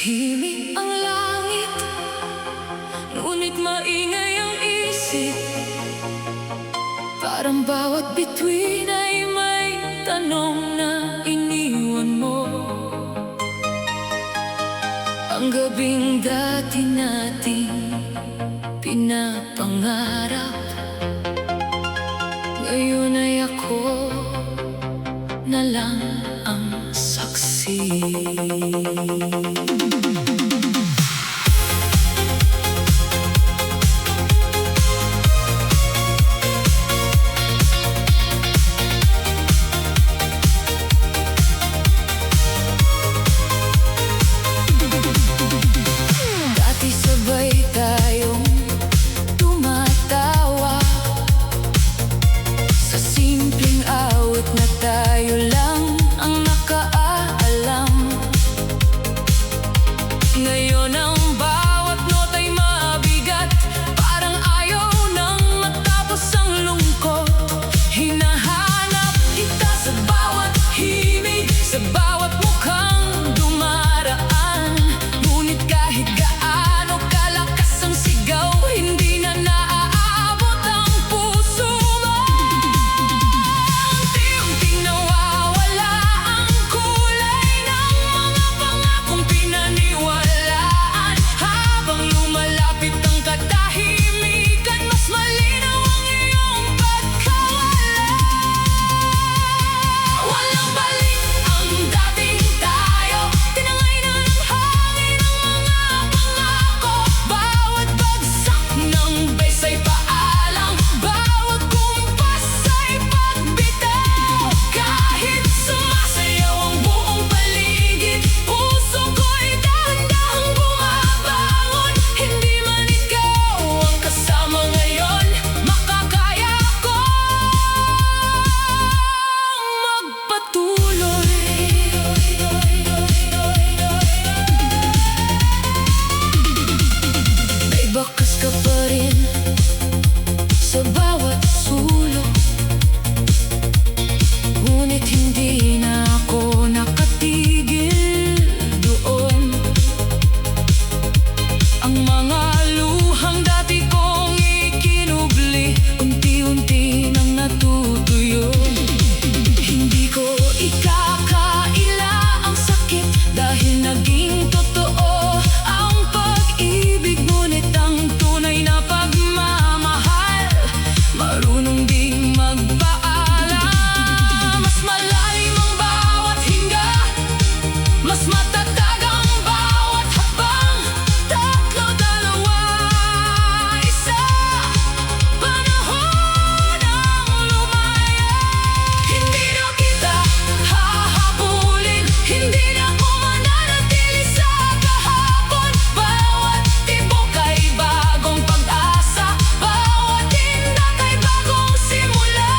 Tahimik ang langit, ngunit maingay ang isip. Parang bawat bituin ay may tanong na iniwan mo. Ang gabing dati nating pinapangarap, ngayon ay ako na lang ang saksi. Dati sabay tayong tumatawa sa simpleng awit na tayo lang ang nakaalam. Ngayon ang bawat nota'y mabigat, parang ayaw nang matapos ang lungkot. Hinahanap kita sa bawat himig, sa bawat mukhang dumaraan. Ngunit kahit gaano kalakas ang sigaw, hindi na naaabot ang puso mo. Unti-unting nawawala ang kulay ng mga pangakong pinaniwalaan. Habang lumalapit ang katahimikan, mas malinaw ang iyong pagkawala. Walang balik ang dating tayo, tinangay na ng hangin ang mga pangako. Bawat bagsak ng base ay paalam, bawat kumpas ay pagbitaw. Kahit sumasayaw ang buong paligid, puso ko'y dahan-dahang bumabangon. Hindi man ikaw ang kasama ngayon, makakaya kong magpatuloy. May bakas ka pa rin sa bawat sulok, ngunit hindi na ako nakatigil doon. Ang mga luhang dati kong ikinubli, unti-unti nang natutuyo. Hindi ko ikakaila ang sakit dahil naging totoo ang pag-ibig. Ngunit ang tunay na pagmamahal, marunong ding magpaalam. Mas malalim ang bawat hinga, mas matatag ang bawat habang. Tatlo, dalawa, isa, panahon ang lumaya. Hindi na kita hahabulin, hindi na ako mananatili sa kahapon. Bawat tibok ay bagong pag-asa, bawat tindak ay bagong simula.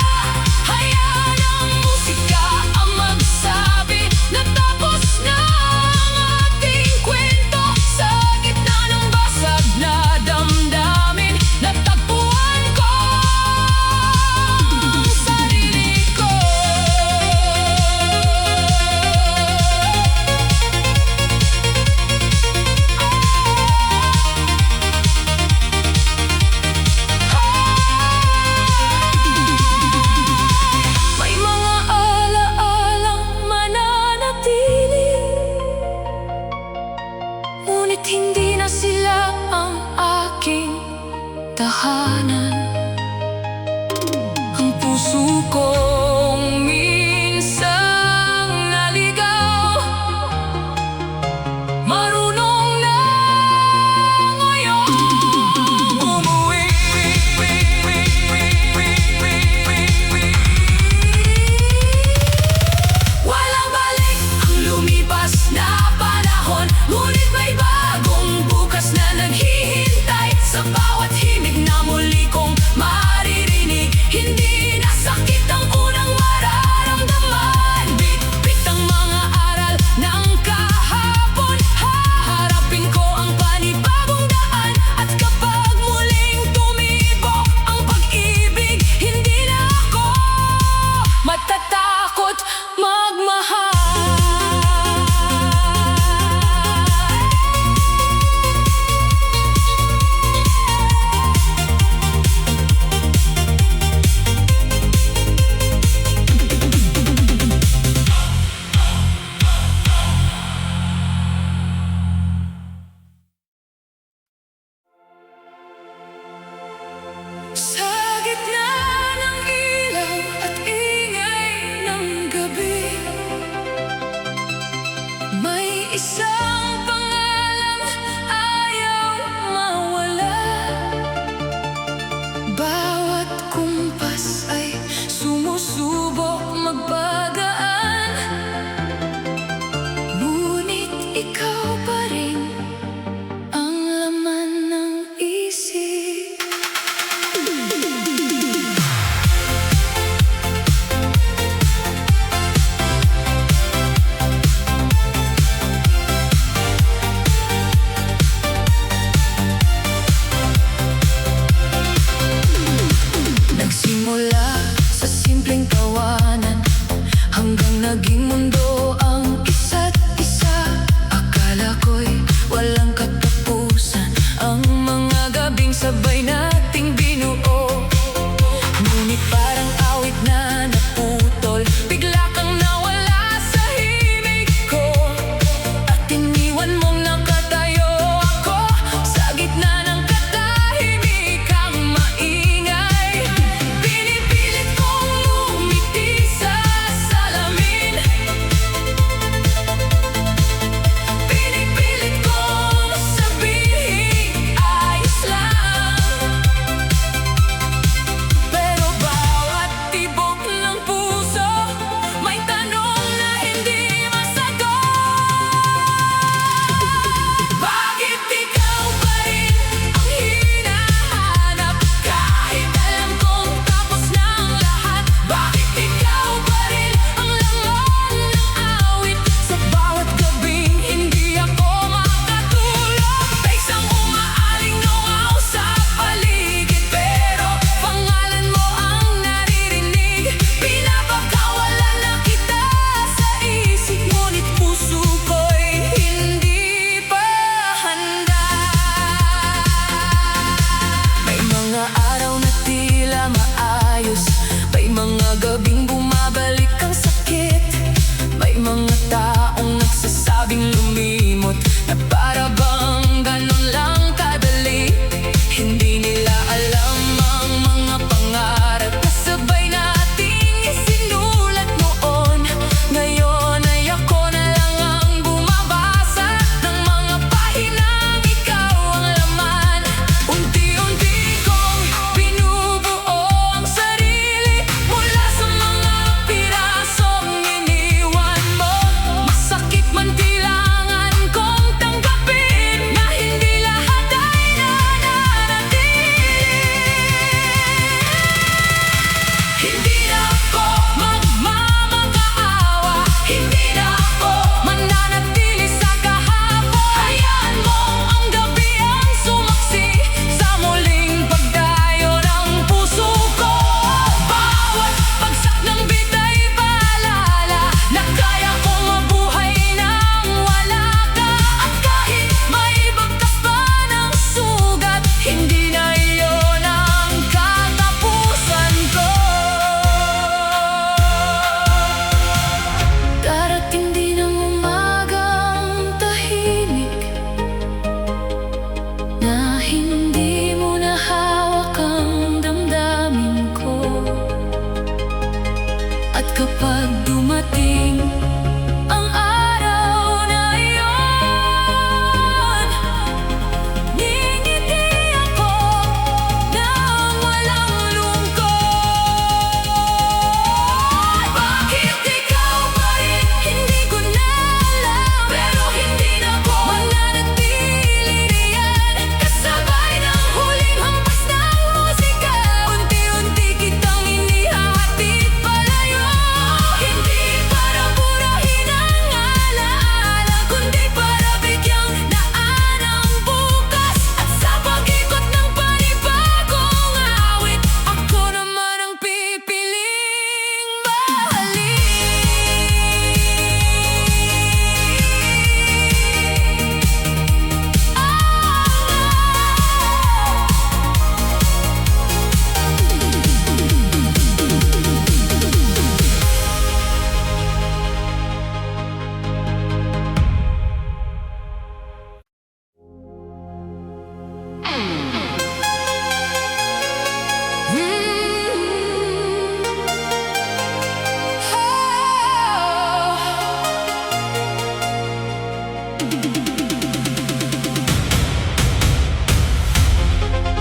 Hayaan ang musika ang magsabi na tapos na ang ating kwento. Sa gitna ng basag na damdamin, natagpuan ko ang sarili ko. May mga alaalang mananatili, ngunit hindi na sila ang aking tahanan. Ang puso kong minsang naligaw, marunong na ngayon umuwi. Walang balik ang lumipas na panahon, ngunit may bagong bukas na naghihintay sa bawat himig na muli kong Isang pangalan ayaw mawala. Bawat kumpas ay sumusubok magpagaan, ngunit ikaw pa rin ang laman ng isip.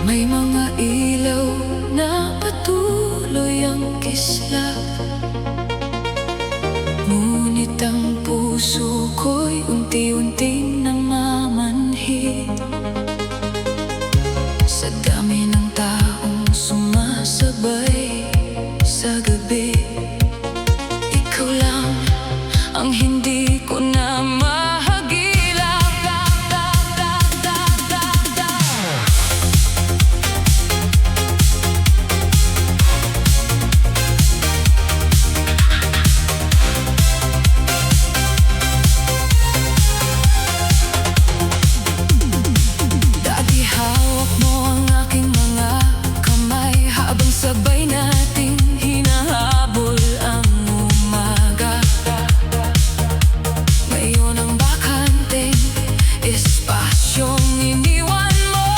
May mga ilaw na patuloy ang kislap, ngunit ang puso ko'y unti-unting namamanhid. Sa dami ng taong sumasabay sa gabi, ikaw lang ang hindi ko na mahagilap. Dati hawak mo ang aking mga kamay, habang sabay nating hinahabol ang umaga. Ngayon ang bakanteng espasyong iniwan mo,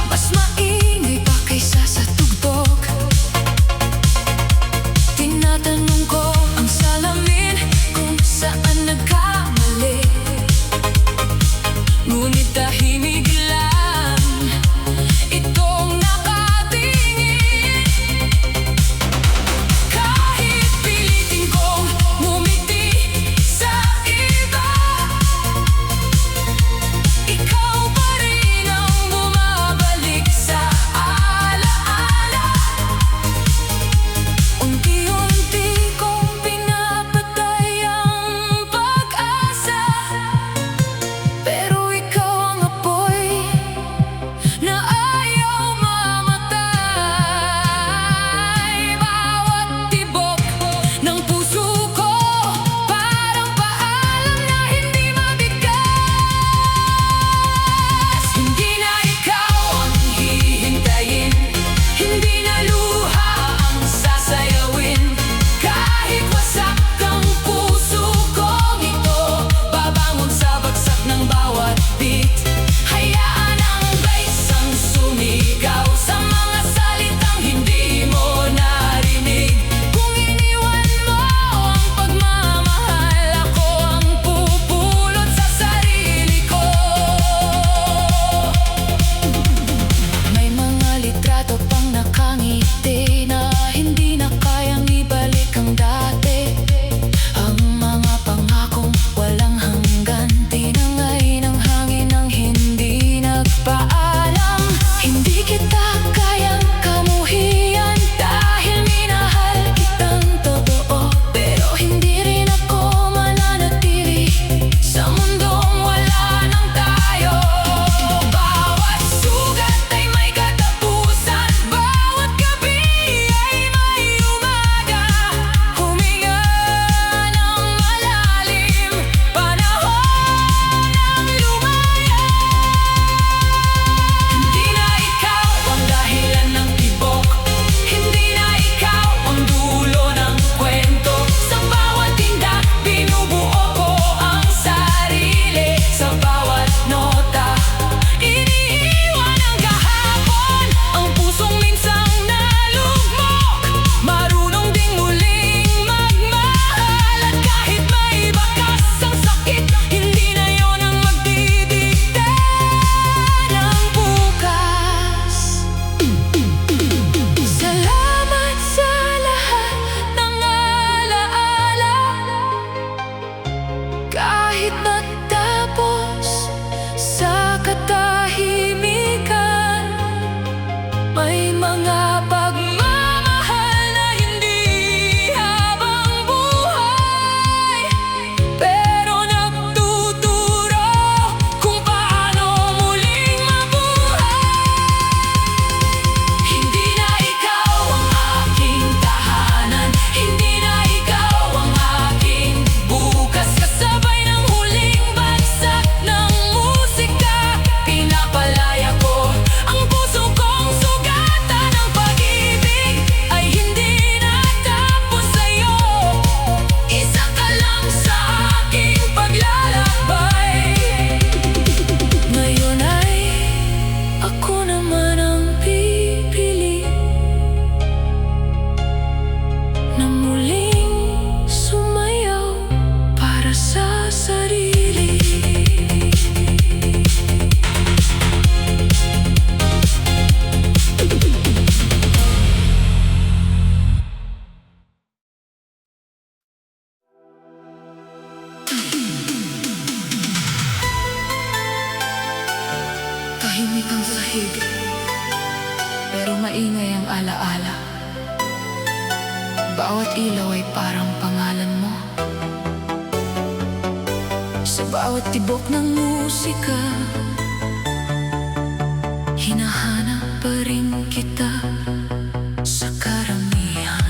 mas maingay pa kaysa sa tugtog. Tinatanong ko ang salamin kung saan nagkamali, ngunit tahimik lang itong nakatingin. Kahit pilitin kong ngumiti sa iba, ikaw pa rin ang bumabalik sa alaala. Unti-unti kong pinapatay ang pag-asa, pero ikaw ang apoy na ayaw mamatay. Bawat tibok ng puso ko parang paalam na hindi mabigkas. Hindi na ikaw ang hihintayin, hindi na luha ang sasayawin. Kahit wasak ang puso kong ito, babangon sa bagsak ng bawat beat. Hayaan ang bass ang sumigaw sa mga salitang hindi mo narinig. Kung iniwan mo ang pagmamahal, ako ang pupulot sa sarili ko. May mga litrato pang nakangiti na hindi na kayang ibalik ang dati. Ang mga pangakong walang hanggan, tinangay ng hangin ang hindi nagpaalam. Hindi kita kayang kamuhian dahil minahal kitang totoo, pero hindi rin ako mananatili sa mundong wala nang tayo. Bawat sugat ay may katapusan, bawat gabi ay may umaga. Huminga ng malalim, panahon ng lumaya. Hindi na ikaw ang dahilan ng tibok, hindi na ikaw ang dulo ng kwento. Sa bawat tindak, binubuo ko ang sarili. Sa bawat nota, iniiwan ang kahapon. Ang pusong minsang nalugmok, marunong ding muling magmahal. At kahit may bakas ang sakit, hindi na yon ang magdidikta ng bukas. Salamat sa lahat ng alaala, kahit natapos sa katahimikan. May mga pagmamahal na hindi habang buhay, pero nagtuturo kung paano muling mabuhay. Hindi na ikaw ang aking tahanan, hindi na ikaw ang aking bukas. Kasabay ng huling bagsak ng musika, pinapalaya ko ang puso kong sugatan. Ang pag-ibig ay hindi natapos sa'yo, isa ka lang sa aking paglalakbay. Ngayon ay ako naman ang pipili na muling sumayaw para sa sarili. sahig, pero maingay ang alaala. Bawat ilaw ay parang pangalan mo. Sa bawat tibok ng musika, hinahanap pa rin kita sa karamihan.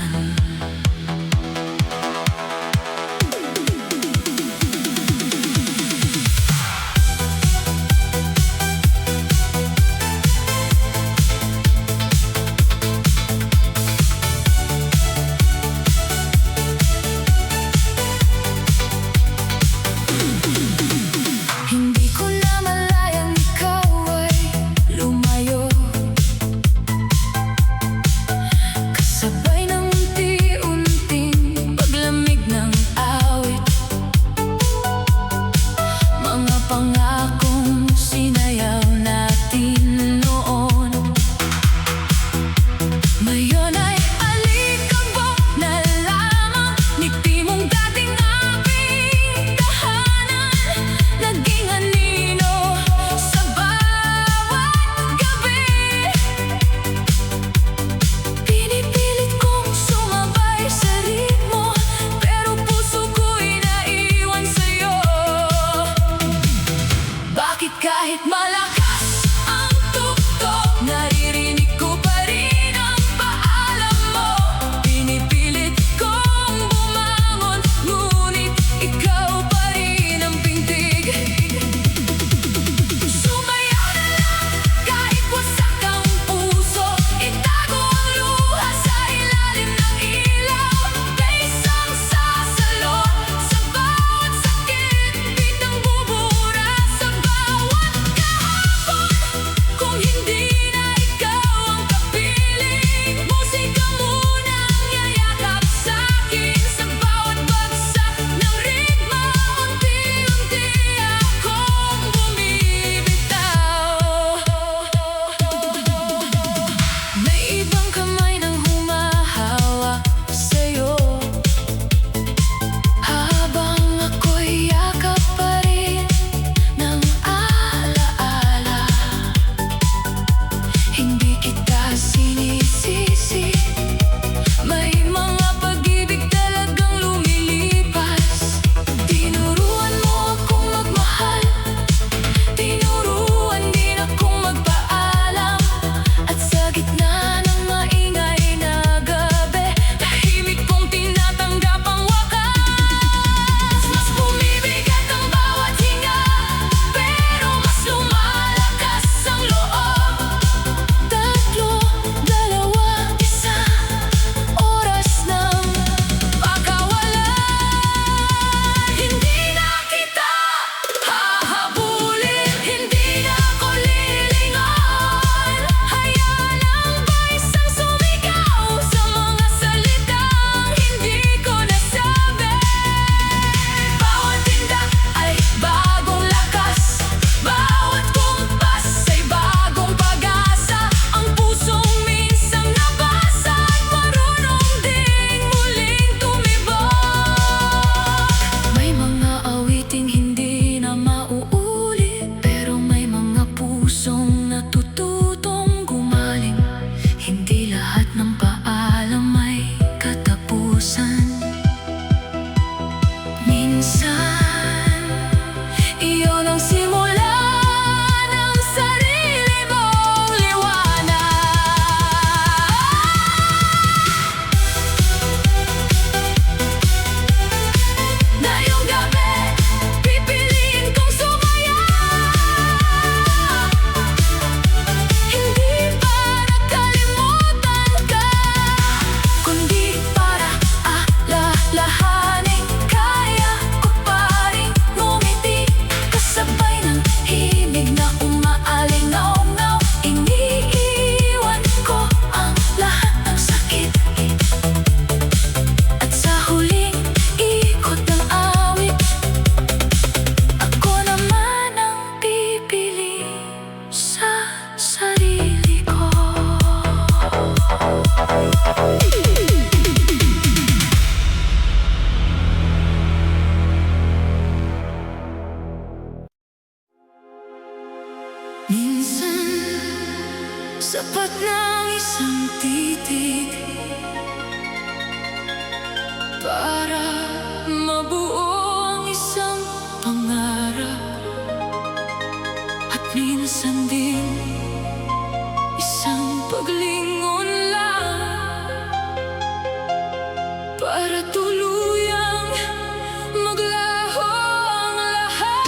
Hindi ko na malayang ikaw ay lumayo Sapat ng isang titig para mabuo ang isang pangarap. At minsan din isang paglingon lang para tuluyang maglaho ang lahat.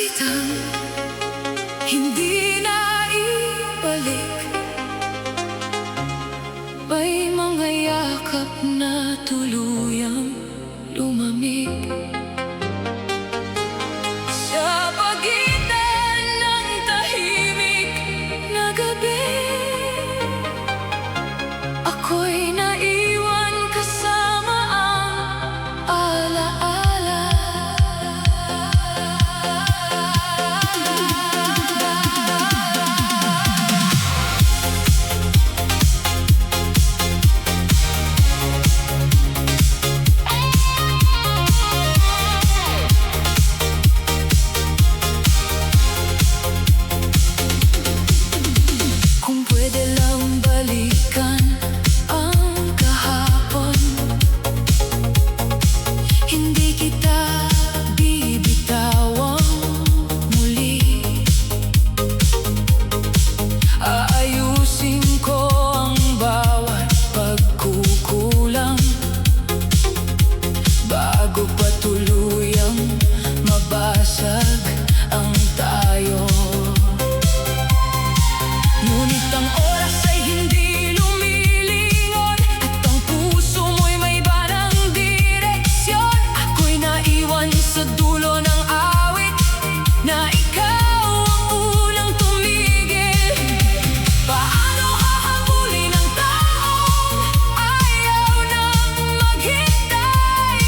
salitang hindi na ibalik. May mga yakap na tuluyang lumamig sa pagitan ng tahimik na gabi. Ako'y naiwan kasama ang alaala. Kung pwede lang balikan ang kahapon, hindi kita bibitawang muli. Aayusin ko ang bawat pagkukulang bago pa tuluyang mabasag ang tayo. Ngunit ang oras ay hindi lumilingon at ang puso mo'y may iba ng direksyon. Ako'y naiwan sa dulo ng awit na ikaw ang unang tumigil. Paano hahabulin ang taong ayaw nang maghintay?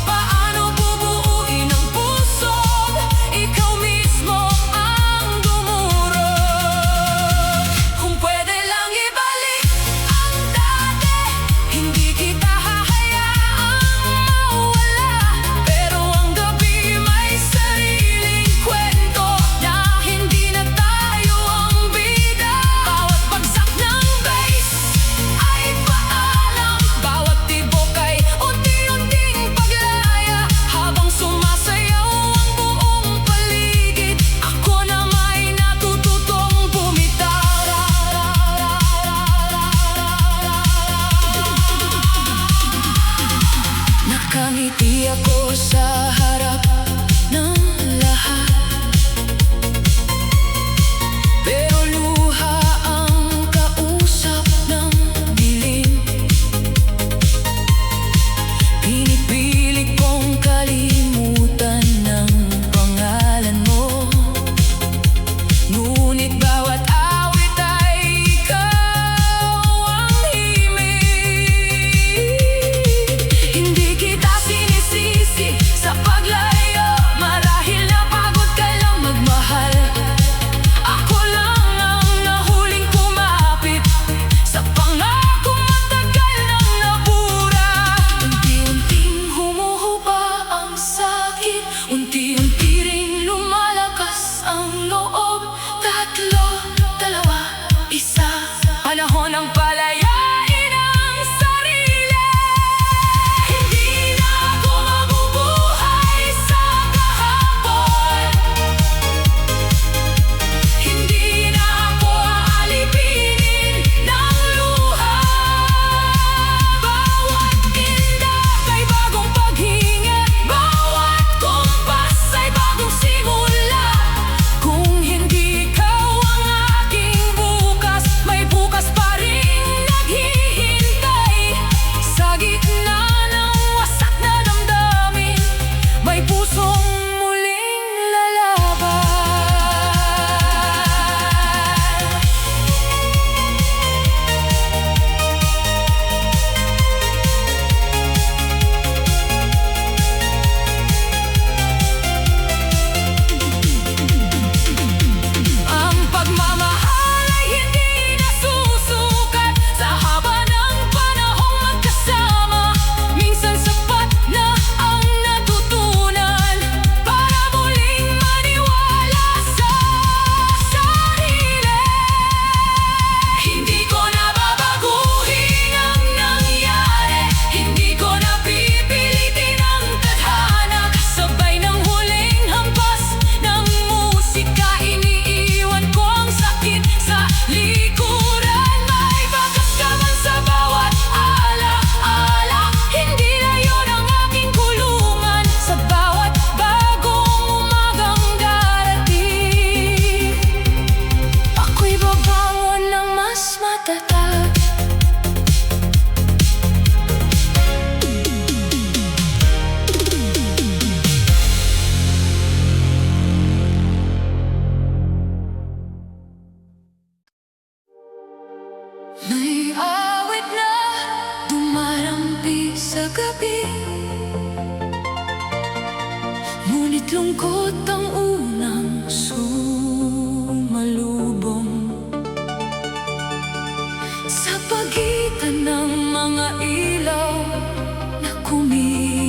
Paano bubuuin ang pusong ikaw mismo ang dumurog? Kung pwede lang ibalik ang dati, hindi kita hahayaang mawala. Pero ang gabi may sariling kwento na hindi na tayo ang bida. Bawat bagsak ng bass ay paalam, bawat tibok ay unti-unting paglaya. Habang sumasayaw ang buong paligid, ako na may natututong bumitaw. Nakangiti ako sa harap ng lahat, pero luha ang kausap ng dilim. Pinipilit kong kalimutan ng pangalan mo, ngunit bawat awit ay ikaw ang himig. Hindi kita sinisisi sa paglayo, marahil napagod ka lungkot ang unang sumalubong sa pagitan ng mga ilaw na kumikislap.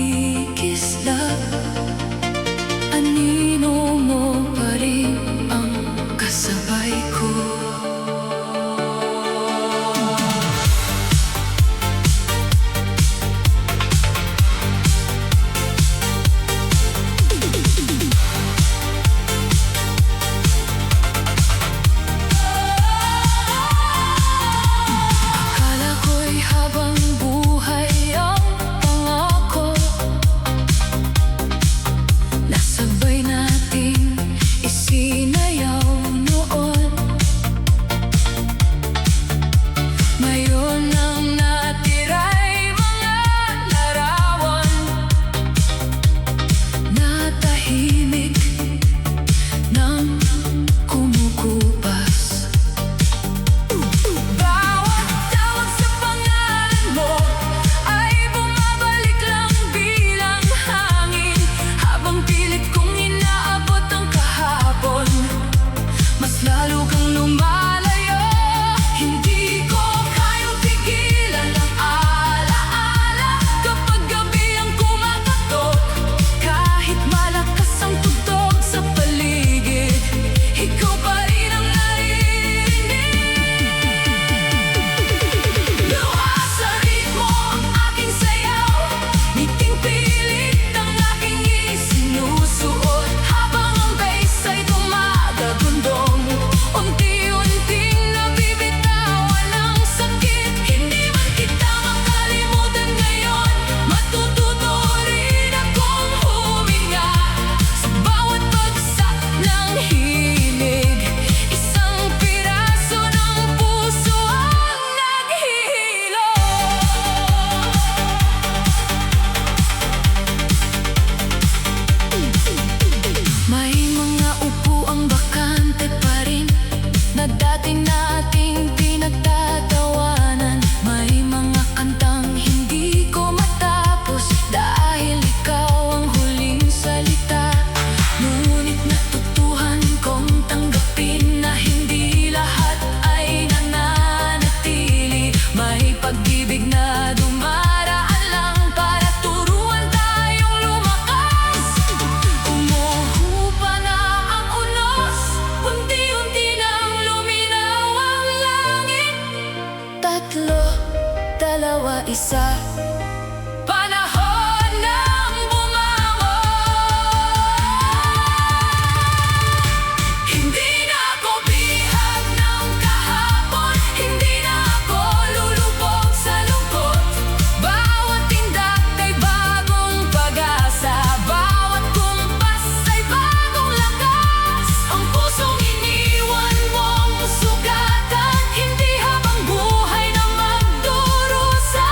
Anino mo pa rin ang kasabay ko. Habang buhay ang pangako, nasabay nating isinayaw noon. Ngayon ang natira'y mga larawan na tahimik ng kumukupas. Lalo kang lumalayo, hindi ko kayang pigilan ang alaala. Kapag gabi ang kumakatok, kahit malakas ang tugtog sa paligid, ikaw pa rin ang naririnig. Luha sa ritmo ang aking sayaw, ngiting pilit ang aking isinusuot. Habang ang bass ay dumagagundong, unti-unting nabibitawan ang sakit. Hindi man kita makalimutan ngayon, matututo rin akong huminga. Sa bawat bagsak ng hilig, isang piraso ng puso ang naghihilo. May mga upuang bakante pa rin na dati nating pinagtatawanan. May mga kantang hindi ko matapos dahil ikaw ang huling salita. Ngunit natutuhan kong tanggapin na hindi lahat ay nananatili. May pag-ibig na dumaraan lang para turuan tayong lumakas. Umuhupa na ang unos, unti-unti nang luminaw ang langit. Tatlo, dalawa, isa, panahon ng bumangon. Hindi na ako bihag ng kahapon, hindi na ako lulubog sa lungkot. Bawat tindak ay bagong pag-asa, bawat kumpas ay bagong lakas. Ang pusong iniwan mong sugatan, hindi habang buhay na magdurusa.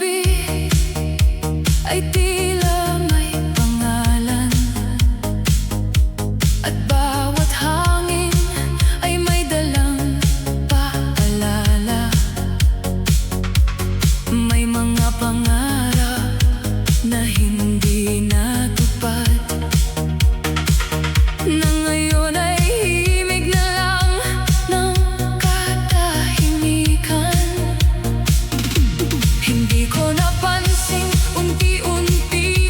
gabi ay tila may pangalan, at bawat hangin ay may dalang paalala. May mga pangarap na hindi natupad, na ngayon ay himig na lang ng katahimikan. Hindi ko napansin, unti-unti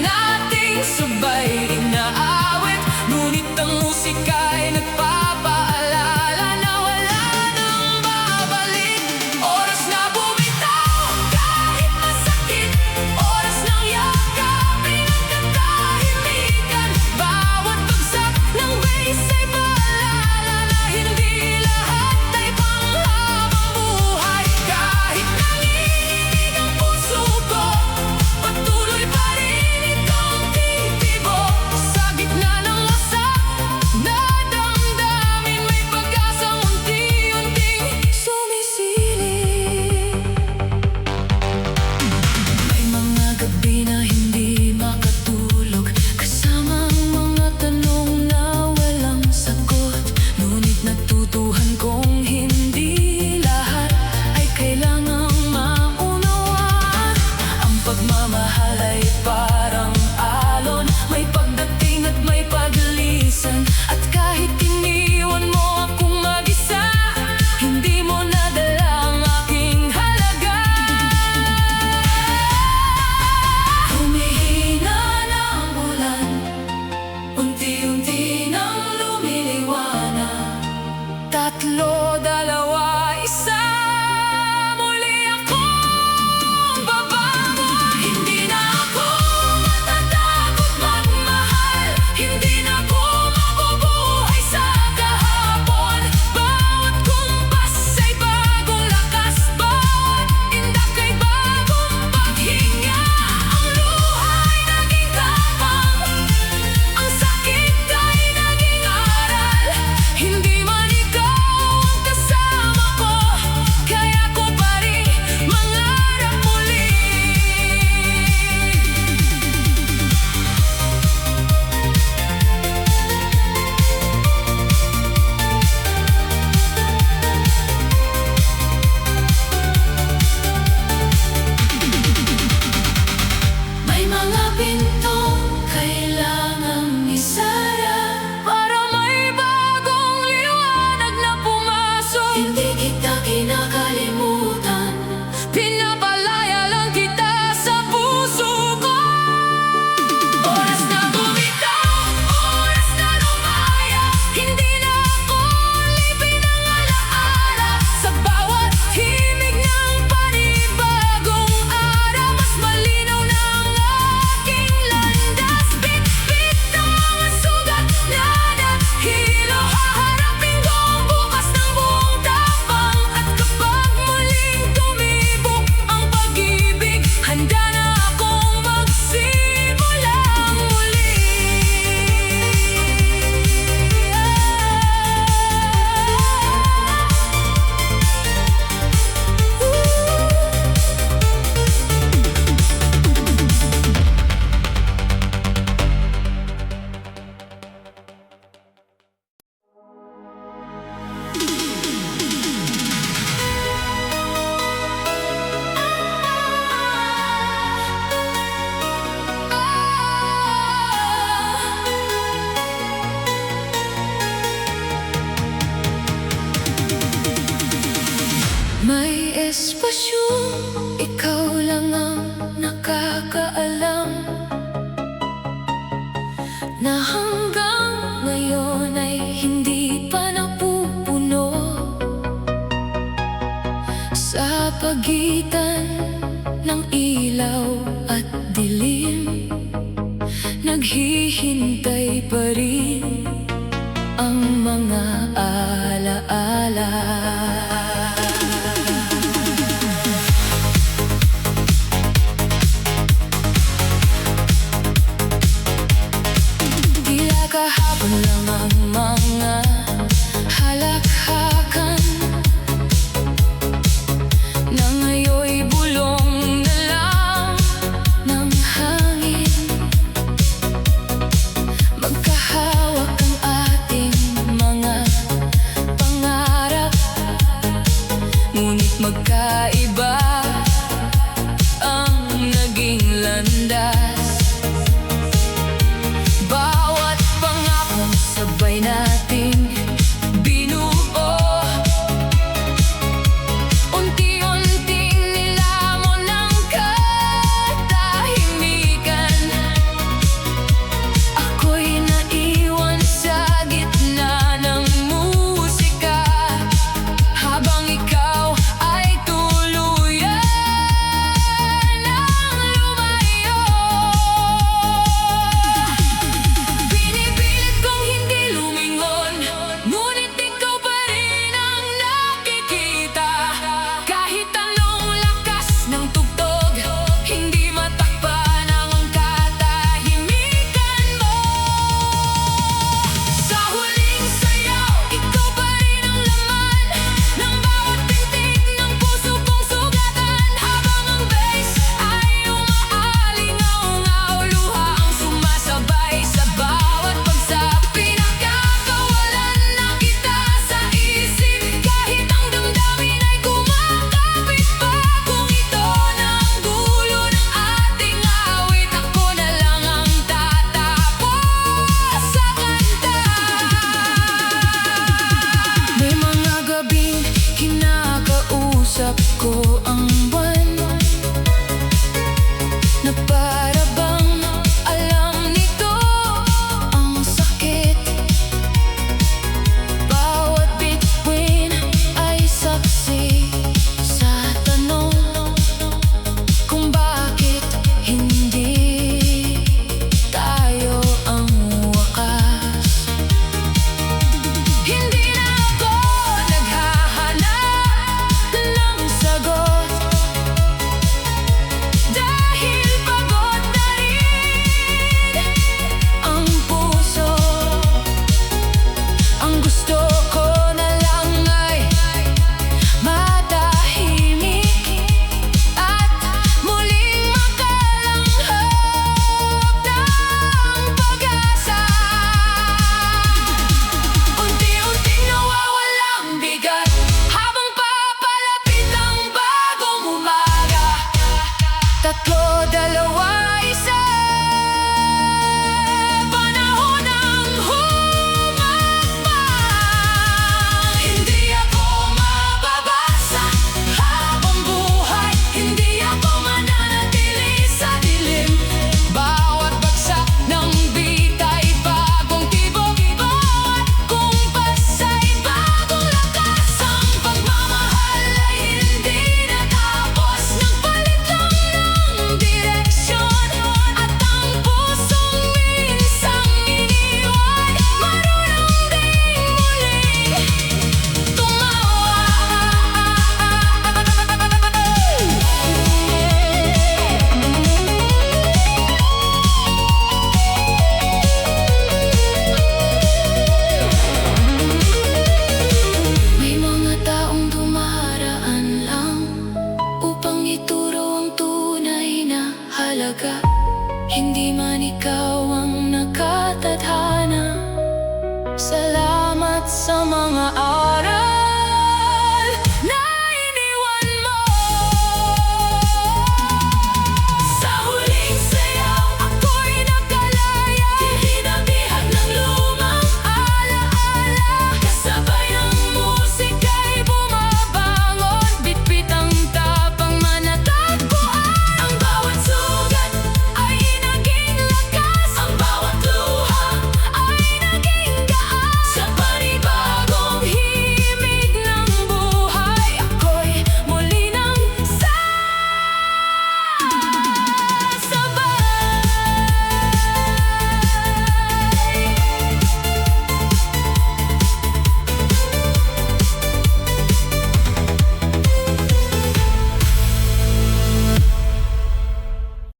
nating sabay inaawit. Ngunit ang musika ay nagpapaalala na wala nang babalik. Oras na bumitaw kahit masakit, oras ng yakapin ang katahimikan. Bawat bagsak ng bass ay paalala na hindi lahat ay panghabang buhay. Kahit nanginginig ang puso ko, patuloy pa rin itong titibok. Sa gitna ng wasak na damdamin, may pag-asang unti-unting sumisilip. May mga gabi na hindi makatulog, kasama ang mga tanong na walang sagot. Ngunit natutuhan kong hindi lahat ay kailangang maunawaan. Ang pagmamahal ay parang alon, may pagdating at may paglisan. At kahit iniwan mo akong mag-isa, hindi mo nadala ang aking halaga. Humihina na ang ulan, unti-unti nang lumiliwanag. Tatlo, dalawa, isa, muli akong babangon. Hindi na ako matatakot magmahal, hindi na ako mabubuhay sa kahapon. Bawat kumpas ay bagong lakas, bawat indak ay bagong paghinga. Ang luha ay naging tapang, ang sakit ay naging aral. Hindi man ikaw ang kasama ko, kaya ko pa rin mangarap muli. May mga pintong kailangang isara para may bagong liwanag na pumasok. Hindi kita kinakalimutan, pinapalaya lang kita sa puso ko. Oras na bumitaw, oras na lumaya, hindi na ako lipin ng alaala. Sa bawat himig ng panibagong araw, mas malinaw na ang aking landas. Bit-bit ng mga sugat na nahilo, haharapin ko ang bukas ng buong tapang. At kapag muling tumibok ang pag-ibig, handa na akong magsimula muli. May espasyong ikaw lang ang nakakaalam, na hanggang ngayon ay hindi pa napupuno. Sa pagitan ng ilaw at dilim, naghihintay pa rin ang mga alaala. Tila kahapon lang